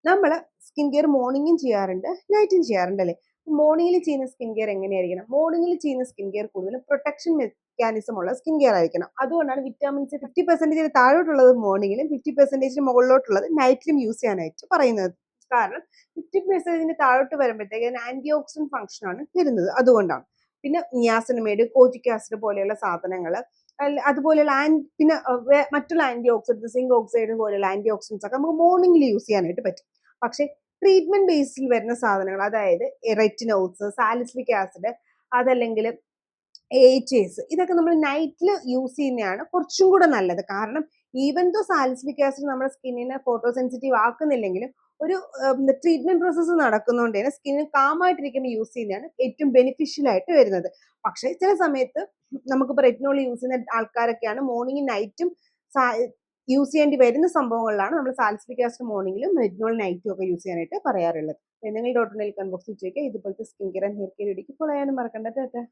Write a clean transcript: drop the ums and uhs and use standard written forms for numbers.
നമ്മൾ skin care മോർണിംഗും ചെയ്യാറുണ്ട്, നൈറ്റും ചെയ്യാറുണ്ട് അല്ലേ? മോർണിംഗിൽ ചെയ്യുന്ന സ്കിൻ കെയർ എങ്ങനെയായിരിക്കണം? മോർണിംഗിൽ ചെയ്യുന്ന സ്കിൻ കെയർ കൂടുതലും പ്രൊട്ടക്ഷൻ മെക്കാനിസം ഉള്ള സ്കിൻ കെയർ ആയിരിക്കണം. അതുകൊണ്ടാണ് വിറ്റാമിൻസ് 50% താഴോട്ടുള്ളത് മോർണിംഗിലും 50% മുകളിലോട്ടുള്ളത് നൈറ്റിലും യൂസ് ചെയ്യാനായിട്ട് പറയുന്നത്. കാരണം 50% താഴോട്ട് വരുമ്പോഴത്തേക്ക് ആന്റി ഓക്സിഡന്റ് ഫംഗ്ഷൻ ആണ് വരുന്നത്, അതുകൊണ്ടാണ്. പിന്നെ നിയാസിനമൈഡ്, കോജിക് ആസിഡ് പോലെയുള്ള സാധനങ്ങൾ, അതുപോലെയുള്ള പിന്നെ മറ്റുള്ള ആന്റി ഓക്സിഡൻസ്, സിങ്ക് ഓക്സൈഡ് പോലെയുള്ള ആന്റി ഓക്സിഡൻസ് ഒക്കെ നമുക്ക് മോർണിംഗിൽ യൂസ് ചെയ്യാനായിട്ട് പറ്റും. പക്ഷെ ട്രീറ്റ്മെന്റ് ബേസിൽ വരുന്ന സാധനങ്ങൾ, അതായത് റെറ്റിനോൾസ്, സാലിസിലിക് ആസിഡ്, അതല്ലെങ്കിൽ AHAs, ഇതൊക്കെ നമ്മൾ നൈറ്റിൽ യൂസ് ചെയ്യുന്നതാണ് കുറച്ചും കൂടെ നല്ലത്. കാരണം ഈവൻ ദോ സാലിസിലിക് ആസിഡ് നമ്മുടെ സ്കിന്നിനെ ഫോട്ടോ സെൻസിറ്റീവ് ആക്കുന്നില്ലെങ്കിലും ഒരു ട്രീറ്റ്മെന്റ് പ്രോസസ്സ് നടക്കുന്നതുകൊണ്ട് തന്നെ സ്കിന്നിന് കാമായിട്ടിരിക്കുമ്പോൾ യൂസ് ചെയ്യുന്നതാണ് ഏറ്റവും ബെനിഫിഷ്യൽ ആയിട്ട് വരുന്നത്. പക്ഷേ ചില സമയത്ത് നമുക്കിപ്പോൾ റെറ്റിനോൾ യൂസ് ചെയ്യുന്ന ആൾക്കാരൊക്കെയാണ് മോർണിംഗും നൈറ്റും യൂസ് ചെയ്യേണ്ടി വരുന്ന സംഭവങ്ങളിലാണ് നമ്മൾ സാലിസിലിക് ആസിഡ് മോർണിംഗിലും റെറ്റിനോൾ നൈറ്റും ഒക്കെ യൂസ് ചെയ്യാനായിട്ട് പറയാറുള്ളത്. എന്തെങ്കിലും ഡോക്ടറിനെ കമന്റ് ബോക്സിൽ ചോദിക്കുക. ഇതുപോലത്തെ skin care and hair care വീഡിയോക്ക് ഫോളോ ചെയ്യാനും മറക്കണ്ട.